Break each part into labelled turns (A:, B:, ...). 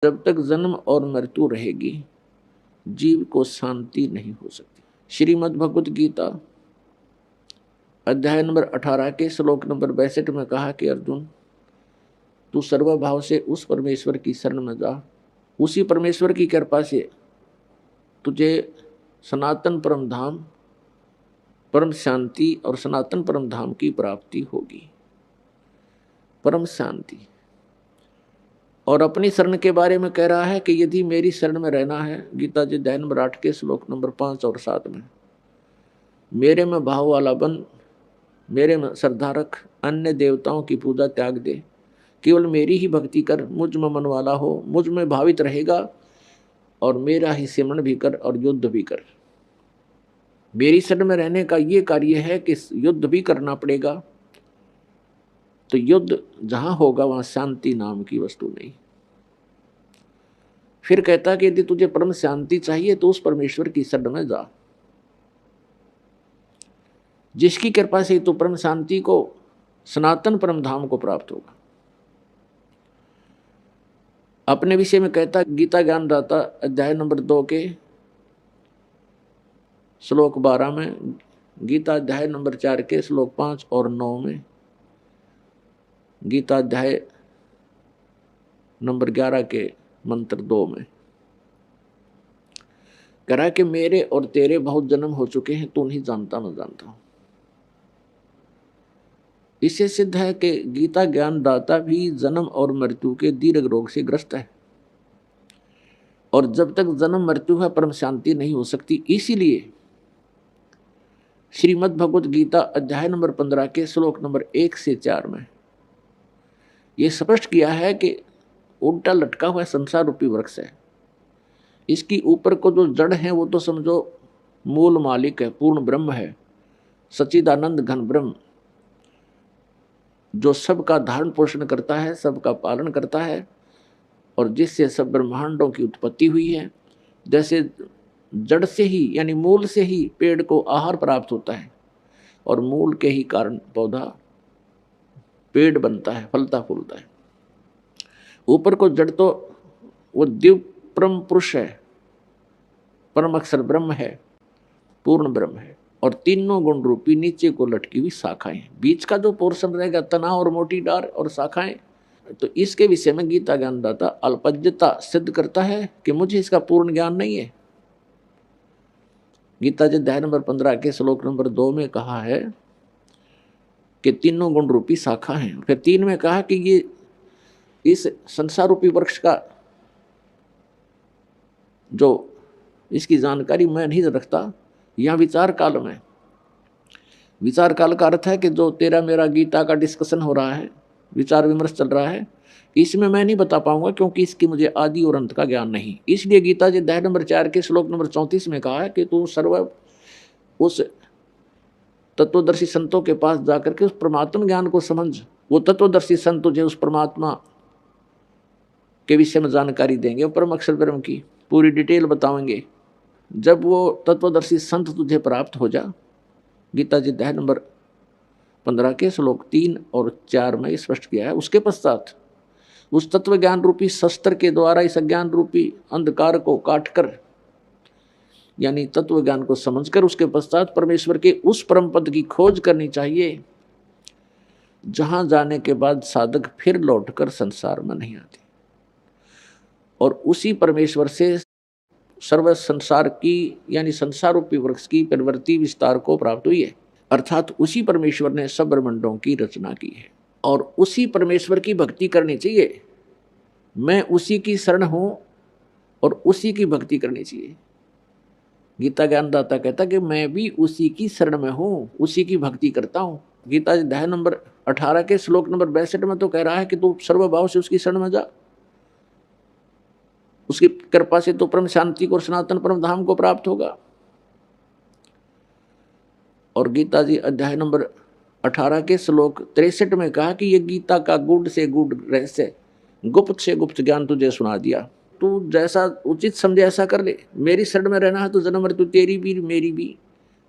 A: जब तक जन्म और मृत्यु रहेगी जीव को शांति नहीं हो सकती। श्रीमद् भगवत गीता अध्याय नंबर 18 के श्लोक नंबर 62 में कहा कि अर्जुन, तू सर्वभाव से उस परमेश्वर की शरण में जा, उसी परमेश्वर की कृपा से तुझे सनातन परम धाम, परम शांति और सनातन परम धाम की प्राप्ति होगी। परम शांति। और अपनी शरण के बारे में कह रहा है कि यदि मेरी शरण में रहना है, गीता जी अध्याय नंबर 8 के श्लोक नंबर 5 और 7 में, मेरे में भाव वाला बन, मेरे में श्रद्धा रख, अन्य देवताओं की पूजा त्याग दे, केवल मेरी ही भक्ति कर, मुझ में मन वाला हो, मुझ में भावित रहेगा और मेरा ही सिमरण भी कर और युद्ध भी कर। मेरी शरण में रहने का ये कार्य है कि युद्ध भी करना पड़ेगा। तो युद्ध जहां होगा वहां शांति नाम की वस्तु नहीं। फिर कहता कि यदि तुझे परम शांति चाहिए तो उस परमेश्वर की शरण में जा, जिसकी कृपा से तू परम शांति को, सनातन परम धाम को प्राप्त होगा। अपने विषय में कहता गीता ज्ञानदाता अध्याय नंबर 2 के श्लोक 12 में, गीता अध्याय नंबर 4 के श्लोक 5 और 9 में, गीता अध्याय नंबर 11 के मंत्र 2 में कह रहा है कि मेरे और तेरे बहुत जन्म हो चुके हैं, तू नहीं जानता, मैं जानता हूं। इससे सिद्ध है कि गीता ज्ञानदाता भी जन्म और मृत्यु के दीर्घ रोग से ग्रस्त है, और जब तक जन्म मृत्यु है परम शांति नहीं हो सकती। इसीलिए श्रीमद् भगवत गीता अध्याय नंबर 15 के श्लोक नंबर 1 से 4 में यह स्पष्ट किया है कि उल्टा लटका हुआ संसार रूपी वृक्ष है। इसकी ऊपर को जो जड़ है वो तो समझो मूल मालिक है, पूर्ण ब्रह्म है, सच्चिदानंद घन ब्रह्म, जो सबका धारण पोषण करता है, सबका पालन करता है, और जिससे सब ब्रह्मांडों की उत्पत्ति हुई है। जैसे जड़ से ही यानी मूल से ही पेड़ को आहार प्राप्त होता है, और मूल के ही कारण पौधा पेड़ बनता है, फलता फूलता है। ऊपर को जड़ तो वो दिव्य परम पुरुष है, परम अक्षर ब्रह्म है, पूर्ण ब्रह्म है, और तीनों गुण रूपी नीचे को लटकी हुई शाखाएं, बीच का जो पोर्शन रहेगा तना और मोटी डार और शाखाएं। तो इसके विषय में गीता ज्ञानदाता अल्पज्ञता सिद्ध करता है कि मुझे इसका पूर्ण ज्ञान नहीं है। गीता जी अध्याय नंबर 15 के श्लोक नंबर 2 में कहा है कि तीनों गुण रूपी शाखा हैं। फिर 3 में कहा कि ये इस संसार रूपी वृक्ष का जो इसकी जानकारी मैं नहीं रखता। यह विचार काल में, विचार काल का अर्थ है कि जो तेरा मेरा गीता का डिस्कशन हो रहा है, विचार विमर्श चल रहा है, इसमें मैं नहीं बता पाऊंगा क्योंकि इसकी मुझे आदि और अंत का ज्ञान नहीं। इसलिए गीता जी अध्याय नंबर 4 के श्लोक नंबर 34 में कहा है कि तू सर्व उस तत्वदर्शी संतों के पास जाकर के उस परमात्मा ज्ञान को समझ। वो तत्वदर्शी संत तुझे उस परमात्मा के विषय में जानकारी देंगे, परम अक्षर ब्रह्म की पूरी डिटेल बताएंगे। जब वो तत्वदर्शी संत तुझे प्राप्त हो जा, गीता जी अध्याय नंबर 15 के श्लोक 3 और 4 में स्पष्ट किया है, उसके पश्चात उस तत्व ज्ञान रूपी शस्त्र के द्वारा इस अज्ञान रूपी अंधकार को काटकर, यानी तत्व ज्ञान को समझकर, उसके पश्चात परमेश्वर के उस परम पद की खोज करनी चाहिए, जहां जाने के बाद साधक फिर लौटकर संसार में नहीं आते, और उसी परमेश्वर से सर्व संसार की यानी संसार रूपी वृक्ष की प्रवृत्ति विस्तार को प्राप्त हुई है। अर्थात उसी परमेश्वर ने सब ब्रह्मांडों की रचना की है, और उसी परमेश्वर की भक्ति करनी चाहिए। मैं उसी की शरण हूं और उसी की भक्ति करनी चाहिए। गीता ज्ञानदाता कहता कि मैं भी उसी की शरण में हूं, उसी की भक्ति करता हूं। गीता अध्याय नंबर 18 के श्लोक नंबर 62 में तो कह रहा है कि तू सर्वभाव से उसकी शरण में जा, उसकी कृपा से तो परम शांति को, सनातन परम धाम को प्राप्त होगा। और गीता जी अध्याय नंबर 18 के श्लोक 63 में कहा कि ये गीता का गूढ़ से गूढ़ रहस्य, गुप्त से गुप्त ज्ञान तुझे सुना दिया। तू जैसा उचित समझे ऐसा कर ले। मेरी शरण में रहना है तो जन्म मृत्यु तेरी भी मेरी भी,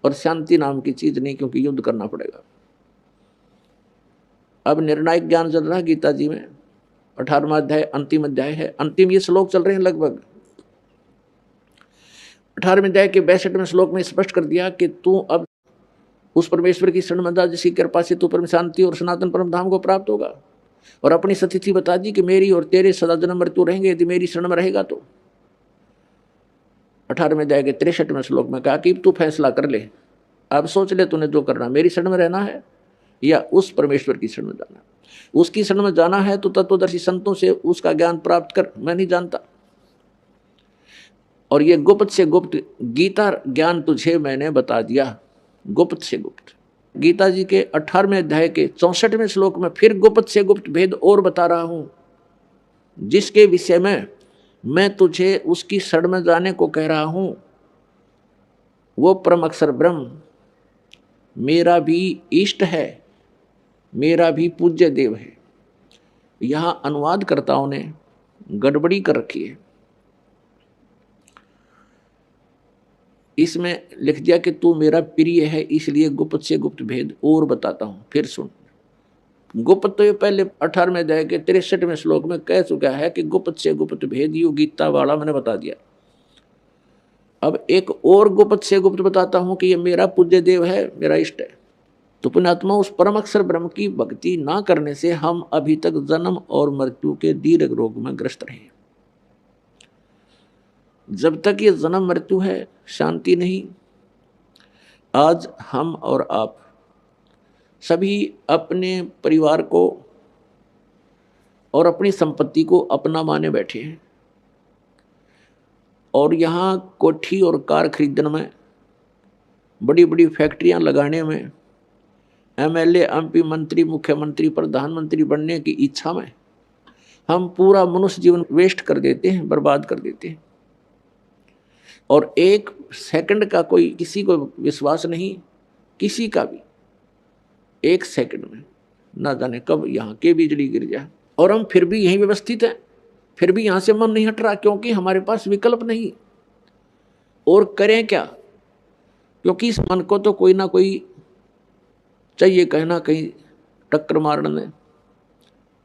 A: और शांति नाम की चीज नहीं, क्योंकि युद्ध करना पड़ेगा। अब निर्णायक ज्ञान चल रहा है गीता जी में 18वां अध्याय अंतिम अध्याय है, अंतिम ये श्लोक चल रहे हैं लगभग। 18वें अध्याय के 62वें श्लोक में स्पष्ट कर दिया कि तू अब उस परमेश्वर की शरण में जा जिसकी कृपा से तू परम शांति और सनातन परम धाम को प्राप्त होगा। और अपनी स्थिति बता दी कि मेरी और तेरे सदा जन्म मृत्यु रहेंगे यदि मेरी शरण में रहेगा तो। 18वें अध्याय के 63वें श्लोक में कहा कि तू फैसला कर ले, अब सोच ले तूने जो करना, मेरी शरण में रहना है या उस परमेश्वर की शरण में जाना है। उसकी शरण में जाना है तो तत्वदर्शी संतों से उसका ज्ञान प्राप्त कर, मैं नहीं जानता। और ये गुप्त से गुप्त गीता ज्ञान तुझे मैंने बता दिया, गुप्त से गुप्त। गीता जी के 18वें अध्याय के 64वें श्लोक में फिर गुप्त से गुप्त भेद और बता रहा हूं, जिसके विषय में मैं तुझे उसकी शरण में जाने को कह रहा हूं। वो परम अक्षर ब्रह्म मेरा भी इष्ट है, मेरा भी पूज्य देव है। यहां अनुवादकर्ताओं ने गड़बड़ी कर रखी है। इसमें लिख दिया कि तू मेरा प्रिय है, इसलिए गुप्त से गुप्त भेद और बताता हूं। फिर सुन, गुप्त तो ये पहले 18वें अध्याय के 63वें श्लोक में कह चुका है कि गुप्त से गुप्त भेद यू गीता वाला मैंने बता दिया। अब एक और गुप्त से गुप्त बताता हूं कि ये मेरा पूज्य देव है, मेरा इष्ट है। तो पुण्यात्मा, उस परम अक्षर ब्रह्म की भक्ति ना करने से हम अभी तक जन्म और मृत्यु के दीर्घ रोग में ग्रस्त रहे। जब तक ये जन्म मृत्यु है, शांति नहीं। आज हम और आप सभी अपने परिवार को और अपनी संपत्ति को अपना माने बैठे हैं, और यहाँ कोठी और कार खरीदने में, बड़ी बड़ी फैक्ट्रियाँ लगाने में, एमएलए, एमपी, मंत्री, मुख्यमंत्री, प्रधानमंत्री बनने की इच्छा में हम पूरा मनुष्य जीवन वेस्ट कर देते हैं, बर्बाद कर देते हैं। और एक सेकंड का कोई किसी को विश्वास नहीं, किसी का भी। एक सेकंड में ना जाने कब यहाँ के बिजली गिर जाए। और हम फिर भी यहीं व्यवस्थित हैं, फिर भी यहाँ से मन नहीं हट रहा, क्योंकि हमारे पास विकल्प नहीं। और करें क्या? क्योंकि इस मन को तो कोई ना कोई चाहिए, कहीं ना कहीं टक्कर मारने।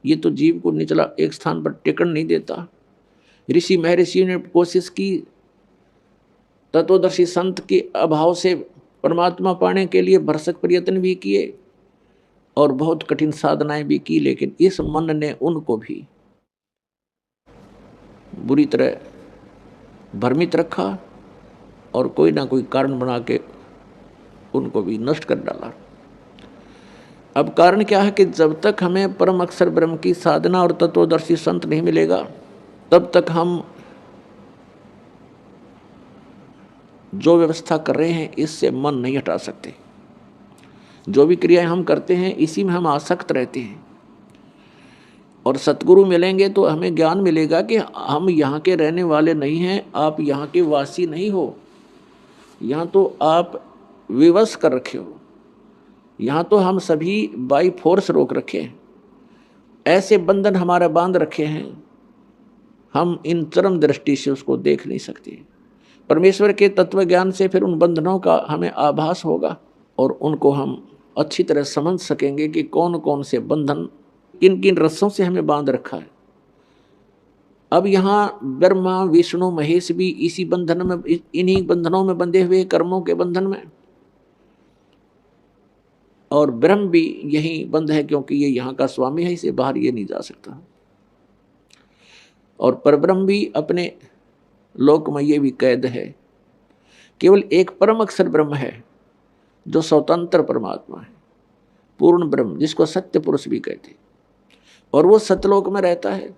A: ये तो जीव को निचला एक स्थान पर टिकन नहीं देता। ऋषि महर्षि ने कोशिश की, तत्वदर्शी संत के अभाव से परमात्मा पाने के लिए भरसक प्रयत्न भी किए और बहुत कठिन साधनाएं भी की, लेकिन इस मन ने उनको भी बुरी तरह भ्रमित रखा और कोई ना कोई कारण बना के उनको भी नष्ट कर डाला। अब कारण क्या है कि जब तक हमें परम अक्षर ब्रह्म की साधना और तत्वदर्शी संत नहीं मिलेगा, तब तक हम जो व्यवस्था कर रहे हैं इससे मन नहीं हटा सकते। जो भी क्रियाएं हम करते हैं इसी में हम आसक्त रहते हैं। और सतगुरु मिलेंगे तो हमें ज्ञान मिलेगा कि हम यहाँ के रहने वाले नहीं हैं, आप यहाँ के वासी नहीं हो, यहाँ तो आप विवश कर रखे हो, यहाँ तो हम सभी बाई फोर्स रोक रखे हैं। ऐसे बंधन हमारा बांध रखे हैं, हम इन चरम दृष्टि से उसको देख नहीं सकते। परमेश्वर के तत्व ज्ञान से फिर उन बंधनों का हमें आभास होगा और उनको हम अच्छी तरह समझ सकेंगे कि कौन कौन से बंधन किन किन रस्सों से हमें बांध रखा है। अब यहाँ ब्रह्मा, विष्णु, महेश भी इसी बंधन में, इन्हीं बंधनों में बंधे हुए, कर्मों के बंधन में। और ब्रह्म भी यही बंध है, क्योंकि ये यहाँ का स्वामी है, इसे बाहर ये नहीं जा सकता। और परब्रह्म भी अपने लोक में ये भी कैद है। केवल एक परम अक्षर ब्रह्म है जो स्वतंत्र परमात्मा है, पूर्ण ब्रह्म, जिसको सत्य पुरुष भी कहते हैं, और वो सतलोक में रहता है।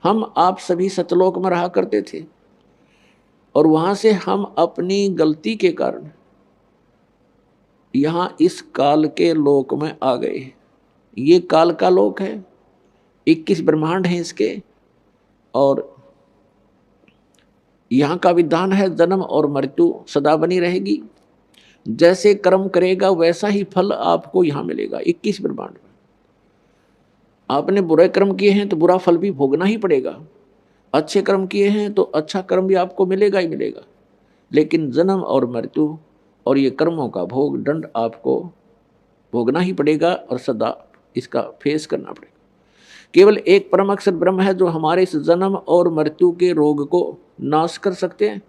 A: हम आप सभी सतलोक में रहा करते थे, और वहां से हम अपनी गलती के कारण यहाँ इस काल के लोक में आ गए। ये काल का लोक है, 21 ब्रह्मांड हैं इसके, और यहाँ का विधान है जन्म और मृत्यु सदा बनी रहेगी। जैसे कर्म करेगा वैसा ही फल आपको यहाँ मिलेगा 21 ब्रह्मांड में। आपने बुरे कर्म किए हैं तो बुरा फल भी भोगना ही पड़ेगा, अच्छे कर्म किए हैं तो अच्छा कर्म भी आपको मिलेगा ही मिलेगा। लेकिन जन्म और मृत्यु और ये कर्मों का भोग दंड आपको भोगना ही पड़ेगा और सदा इसका फेस करना पड़ेगा। केवल एक परम अक्षर ब्रह्म है जो हमारे इस जन्म और मृत्यु के रोग को नाश कर सकते हैं।